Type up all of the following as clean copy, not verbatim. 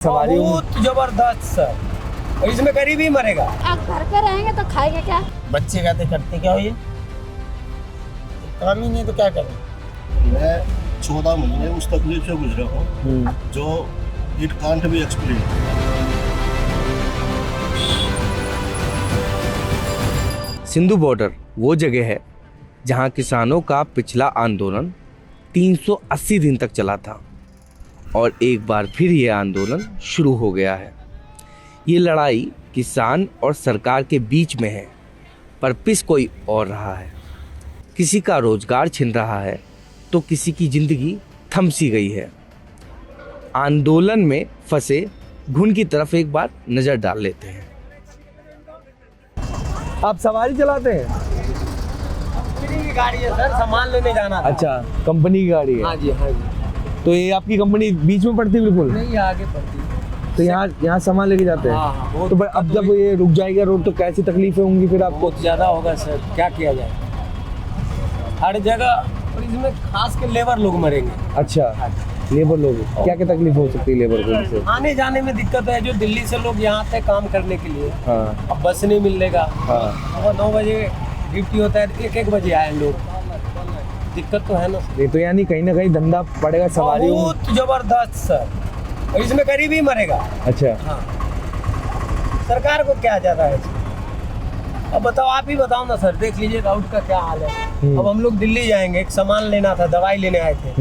सवारी बहुत जबरदस्त सर, और इसमें गरीब ही मरेगा। आप घर पे रहेंगे तो खाएंगे क्या? बच्चे कहते करते क्या हो ये काम ही नहीं तो क्या करें। मैं 14 महीने उस तकलीफ से गुजरा हूँ जो it can't be explain. Sindhu border वो जगह है जहां किसानों का पिछला आंदोलन 380 दिन तक चला था और एक बार फिर ये आंदोलन शुरू हो गया है। ये लड़ाई किसान और सरकार के बीच में है, पर पिस कोई और रहा है। किसी का रोजगार छिन रहा है तो किसी की जिंदगी थम सी गई है। आंदोलन में फंसे घुन की तरफ एक बार नजर डाल लेते हैं। आप सवारी चलाते हैं? कंपनी की गाड़ी है सर, सामान लेने जाना था। अच्छा, कंपनी की गाड़ी है। हाँ जी हाँ जी। तो ये आपकी कंपनी बीच में पड़ती है बिल्कुल? नहीं, आगे पड़ती। तो यहाँ सामान लेके जाते हैं। हाँ, तो अब जब ये रुक जाएगा रोड तो कैसी तकलीफें होंगी फिर आपको? बहुत ज़्यादा होगा सर, क्या किया जाए। हर जगह, और इसमें खास के लेबर लोग मरेंगे। अच्छा, लेबर लोग क्या क्या तकलीफ हो सकती है लेबर को इससे? आने जाने में दिक्कत है। जो दिल्ली से लोग यहाँ आते हैं काम करने के लिए, हाँ अब बस नहीं मिलेगा। हाँ। अब 9 बजे ड्यूटी होता है, 1-1 बजे आए लोग, दिक्कत तो है ना। ये तो यानी कहीं ना कहीं धंधा पड़ेगा सवारी। बहुत जबरदस्त सर, और इसमें गरीब ही मरेगा। अच्छा, हाँ, सरकार को क्या जाता है इसमें? अब बताओ, आप ही बताओ ना सर, देख लीजिए राउट का क्या हाल है। अब हम लोग दिल्ली जाएंगे, एक सामान लेना था, दवाई लेने आए थे।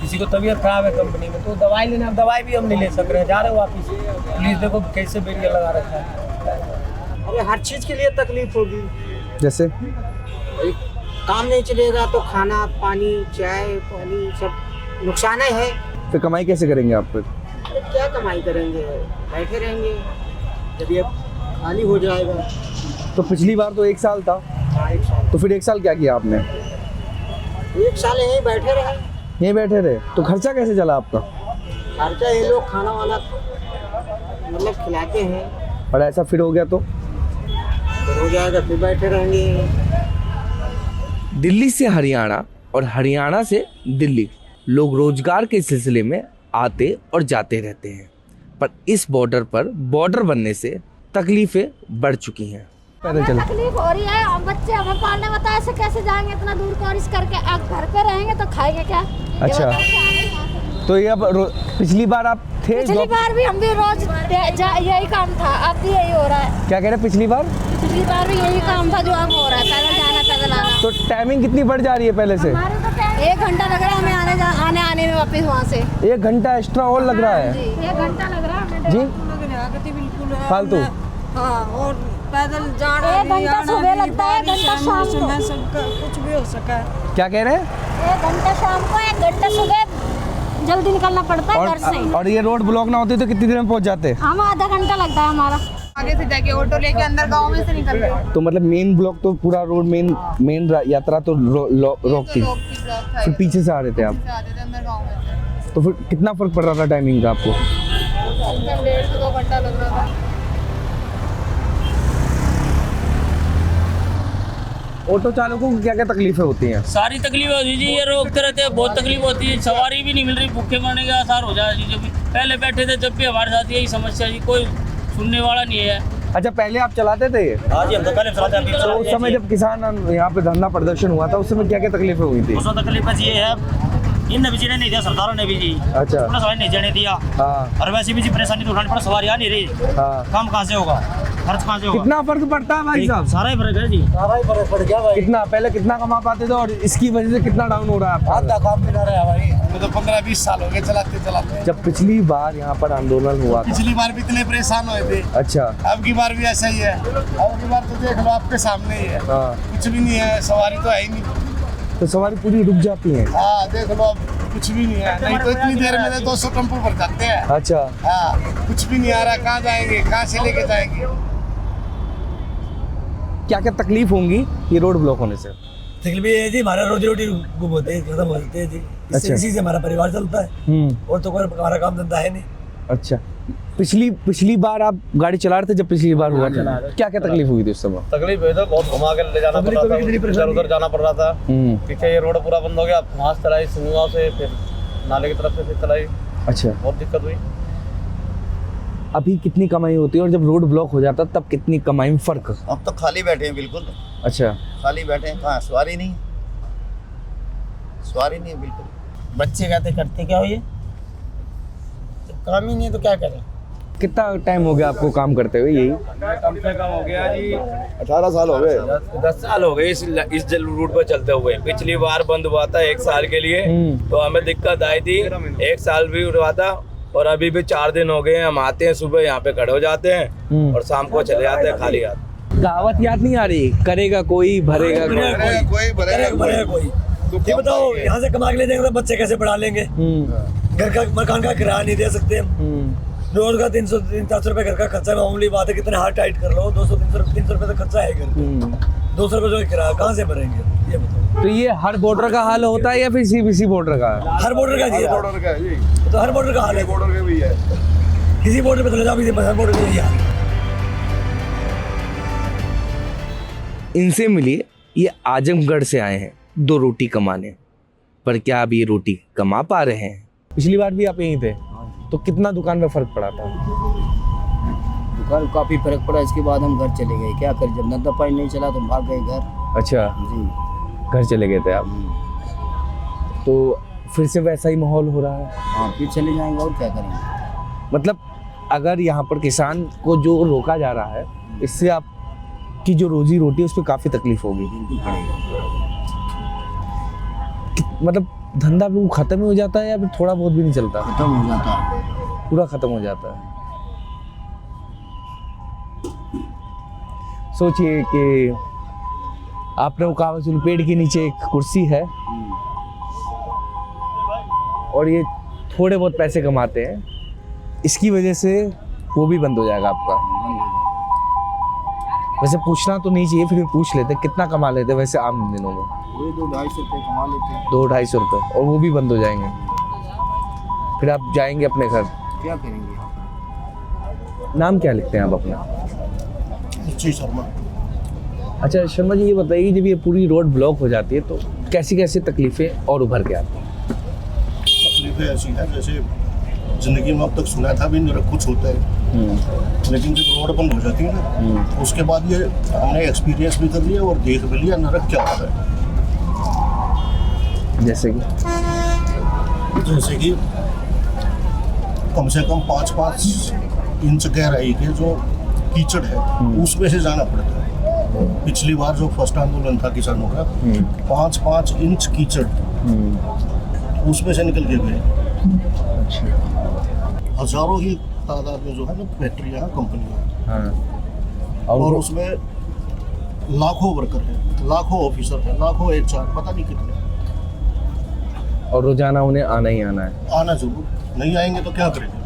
किसी को तबीयत खराब है कंपनी में, तो दवाई लेना, दवाई भी हम नहीं ले सक रहे हैं, जा रहे हो वापिस। पुलिस देखो कैसे बेरियर लगा रखा है। अरे हर चीज के लिए तकलीफ होगी। जैसे काम नहीं चलेगा तो खाना पानी चाय पानी सब नुकसान है। फिर कमाई कैसे करेंगे आप फिर? अरे क्या कमाई करेंगे, बैठे रहेंगे जब ये खाली हो जाएगा। तो पिछली बार तो 1 साल था, तो फिर 1 साल क्या किया आपने? 1 साल यहीं बैठे रहे। यहीं बैठे रहे तो खर्चा कैसे चला आपका? खर्चा ये लोग खाना वाना मतलब खिलाते हैं। और ऐसा फिर हो गया तो हो जाएगा, फिर बैठे रहेंगे। दिल्ली से हरियाणा और हरियाणा से दिल्ली लोग रोजगार के सिलसिले में आते और जाते रहते हैं, पर इस बॉर्डर पर बॉर्डर बनने से तकलीफें बढ़ चुकी हैं। पैदल चलो। तकलीफ हो रही है, हम बच्चे हमें पालने बताए ऐसे कैसे जाएंगे इतना दूर कोरिस करके? आप घर पे रहेंगे तो खाएंगे क्या? अच्छा। तो ये अब पिछली बार आप थे? पिछली बार भी हम भी रोज यही काम था, अब भी यही हो रहा है। क्या कह रहे हैं? पिछली बार भी यही काम था जो अब हो रहा है, पैदल जाना पैदल आना। तो टाइमिंग कितनी बढ़ जा रही है पहले से? 1 घंटा लग रहा है हमें आने में वापस वहाँ से। 1 घंटा एक्स्ट्रा और लग रहा है 1 घंटा लग रहा है जी, बिल्कुल फालतू। हाँ, और पैदल जाना 1 घंटा सुबह लगता है, 1 घंटा शाम को। सबका कुछ भी हो सका है। क्या कह रहे हैं? 1 घंटा शाम को, 1 घंटा सुबह जल्दी निकलना पड़ता है घर से। और ये रोड ब्लॉक ना होती तो कितनी देर में पहुंच जाते? हम आधा घंटा लगता है हमारा। आगे से जाके ऑटो लेके अंदर गांव में से निकल गए। तो मतलब मेन ब्लॉक तो पूरा रोड मेन यात्रा तो रोकती, फिर पीछे से आ रहे थे आप? अंदर गांव में तो फिर कितना फर्क पड़ रहा था टाइमिंग का आपको? 1.5 से 2 घंटा लग रहा था। ऑटो चालकों को क्या क्या तकलीफें होती हैं? सारी तकलीफ होती जी, ये रोकते रहते हैं, बहुत तकलीफ होती है। सवारी भी नहीं मिल रही, भूखे मरने का आसार हो जाए। जो भी पहले बैठे थे जब भी हमारे साथ यही समस्या जी, कोई सुनने वाला नहीं है। अच्छा, पहले आप चलाते थे? हाँ जी, हम तो पहले चलाते हैं। तो उस समय जब किसान यहाँ पे धरना प्रदर्शन हुआ था उस समय क्या क्या तकलीफें हुई थी? उसमें तकलीफ बस ये है, इन भी जीने नहीं दिया सरकारों ने भी जी। अच्छा। अपना सवारी नहीं जाने दिया। हाँ और वैसे भी जी परेशानी तो उठानी पड़ा, सवारी आ नहीं रही। हाँ। काम कहाँ से होगा, खर्च कहाँ से होगा? कितना फर्क पड़ता है भाई साहब? सारा ही फर्क है जी, सारा ही फर्क पड़ गया भाई। कितना पहले कितना कमा पाते थे और इसकी वजह से कितना डाउन हो रहा है आपका? आधा काम मिला रहा है भाई। हमें तो 15-20 साल हो गए चलाते चलाते। जब पिछली बार यहाँ पर आंदोलन हुआ था, पिछली बार भी इतने परेशान हुए थे, अच्छा, अब की बार भी ऐसा ही है। अब की बार तो देख लो आपके सामने ही है, हाँ, कुछ भी नहीं है, सवारी तो है ही नहीं। तो सवारी पूरी रुक जाती है? हाँ देख लो, अब कुछ भी नहीं है। नहीं तो इतनी देर में तो 200 टेम्पो भर जाते हैं। अच्छा, हाँ, कुछ भी नहीं आ रहा, कहाँ जाएंगे, कहाँ से लेके जाएंगे? क्या क्या तकलीफ होंगी ये रोड ब्लॉक होने से? तकलीफ ये है जी, हमारा रोजी रोटी गुम होते हैं, खत्म हो जाते हैं जी। अच्छा। इसी से हमारा परिवार चलता है, और तो कोई हमारा काम धंधा है नहीं। अच्छा, पिछली बार आप गाड़ी चला रहे थे जब पिछली बार हुआ था, क्या क्या तकलीफ हुई थी उस समय? तकलीफ है तो बहुत घुमा के ले जाना पड़ रहा था, इधर उधर जाना पड़ रहा था। पीछे ये रोड पूरा बंद हो गया, वहाँ से चलाई सिंगुआ से, फिर नाले की तरफ से फिर चलाई, अच्छा, बहुत दिक्कत हुई। अभी कितनी कमाई होती है और जब रोड ब्लॉक हो जाता तब कितनी कमाई में फर्क? अब तो खाली बैठे हैं बिल्कुल, अच्छा, खाली बैठे हैं, कहाँ सवारी नहीं, सवारी नहीं है बिल्कुल। बच्चे कहते करते क्या हो ये, जब काम ही नहीं है तो क्या करें। कितना टाइम हो गया आपको काम करते हुए? यही कम से कम हो गया जी 18 साल हो गए। 10 साल हो गए इस जल रूट पर चलते हुए। पिछली बार बंद हुआ था 1 साल के लिए, तो हमें दिक्कत आई थी, 1 साल भी हुआ था। और अभी भी 4 दिन हो गए, हम आते हैं सुबह यहाँ पे खड़े हो जाते हैं और शाम को चले जाते हैं खाली हाथ। कहावत याद नहीं आ रही, करेगा कोई भरेगा कोई भरेगा कोई। ये बताओ, यहाँ से कमा के ले जाएंगे तो बच्चे कैसे पढ़ा लेंगे, घर का मकान का किराया नहीं दे सकते हम, रोज का 300-400 रुपए घर का खर्चा मामूली बात है, कितने हाथ टाइट कर लो, 200-300 रुपए तो खर्चा है घर पे, 200 रुपए जो किराया कहाँ से भरेंगे ये बताओ। तो ये हर बॉर्डर का हाल होता है या फिर सीबीसी बॉर्डर का है? हर बॉर्डर का जी, बॉर्डर का है जी, तो हर बॉर्डर का हाल है, बॉर्डर का भी है। किसी बॉर्डर पे चले जाओ, हर बॉर्डर का यही हाल है। इनसे मिलिए, ये आजमगढ़ से आए हैं 2 रोटी कमाने, पर क्या अब ये रोटी कमा पा रहे हैं? पिछली बार भी आप यहीं थे, तो कितना दुकान में फर्क पड़ा था? दुकान काफ़ी फर्क पड़ा, इसके बाद हम घर चले गए। क्या करें, जब धंधा पानी नहीं चला तो भाग गए घर। अच्छा जी, घर चले गए थे आप, तो फिर से वैसा ही माहौल हो रहा है? हाँ, फिर चले जाएंगे और क्या करेंगे। मतलब अगर यहाँ पर किसान को जो रोका जा रहा है, इससे आपकी जो रोजी रोटी है उस पर काफ़ी तकलीफ होगी। बिल्कुल पड़ेगा। मतलब धंधा भी खत्म ही हो जाता है या फिर थोड़ा बहुत भी नहीं चलता? खत्म हो जाता है, पूरा खत्म हो जाता है। सोचिए कि आपने वो कहा वसूल पेड़ के नीचे एक कुर्सी है और ये थोड़े बहुत पैसे कमाते हैं, इसकी वजह से वो भी बंद हो जाएगा आपका। वैसे पूछना तो नहीं चाहिए, फिर भी पूछ लेते, कितना कमा लेते वैसे आम दिनों में? वही 200-250 रुपये कमा लेते हैं। 200-250 रुपये, और वो भी बंद हो जाएंगे, फिर आप जाएंगे अपने घर। क्या करेंगे यहाँ पर। नाम क्या लिखते हैं आप अपना? जी शर्मा। अच्छा शर्मा जी, ये बताइए जब ये पूरी रोड ब्लॉक हो जाती है तो कैसी कैसी तकलीफें और उभर के आती हैं? तकलीफें ऐसी हैं जैसे जिंदगी में अब तक सुना था भी नहीं कुछ होता है, लेकिन जब रोड बंद हो जाती है ना, उसके बाद ये हमने एक्सपीरियंस भी कर लिया और देख भी लिया नरक क्या होता है। जैसे कि कम से कम 5-5 इंच गहराई के जो कीचड़ है उसमें से जाना पड़ता है। पिछली बार जो फर्स्ट आंदोलन था किसानों का, 5-5 इंच कीचड़ उसमें से निकल के गए। हजारों ही तादाद में जो है ना फैक्ट्रियाँ, कंपनियाँ, और उसमें लाखों वर्कर हैं, लाखों ऑफिसर हैं, लाखों HR, पता नहीं कितने, और रोजाना उन्हें आना ही आना है। आना जरूर, नहीं आएंगे तो क्या करेंगे।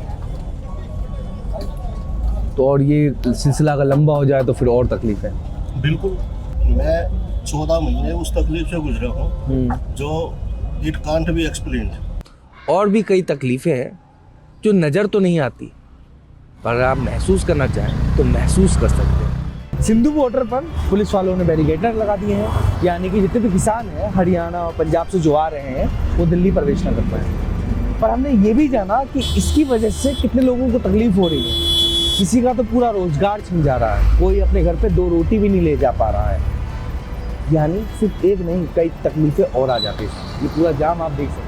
तो और ये सिलसिला अगर लंबा हो जाए तो फिर और तकलीफ है। बिल्कुल, मैं 14 महीने उस तकलीफ से गुजरा हूँ जो इट कांट बी एक्सप्लेन्ड। और भी कई तकलीफें हैं जो नज़र तो नहीं आती, पर आप महसूस करना चाहें तो महसूस कर सकते हैं। सिंधु बॉर्डर पर पुलिस वालों ने बैरिकेडर लगा दिए हैं, यानी कि जितने भी किसान हैं हरियाणा और पंजाब से जो आ रहे हैं वो दिल्ली प्रवेश न कर पाए। पर हमने ये भी जाना कि इसकी वजह से कितने लोगों को तकलीफ हो रही है। किसी का तो पूरा रोजगार छिन जा रहा है, कोई अपने घर पे 2 रोटी भी नहीं ले जा पा रहा है, यानी सिर्फ एक नहीं कई तकलीफें और आ जाती हैं। ये पूरा जाम आप देख सकते हैं,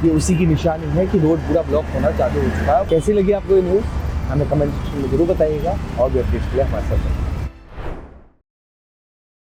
ये उसी की निशानी है कि रोड पूरा ब्लॉक होना चालू हो चुका है। कैसी लगी आपको ये न्यूज़, हमें कमेंट सेक्शन में जरूर बताइएगा, और भी अपडेट्स के लिए हमारे साथ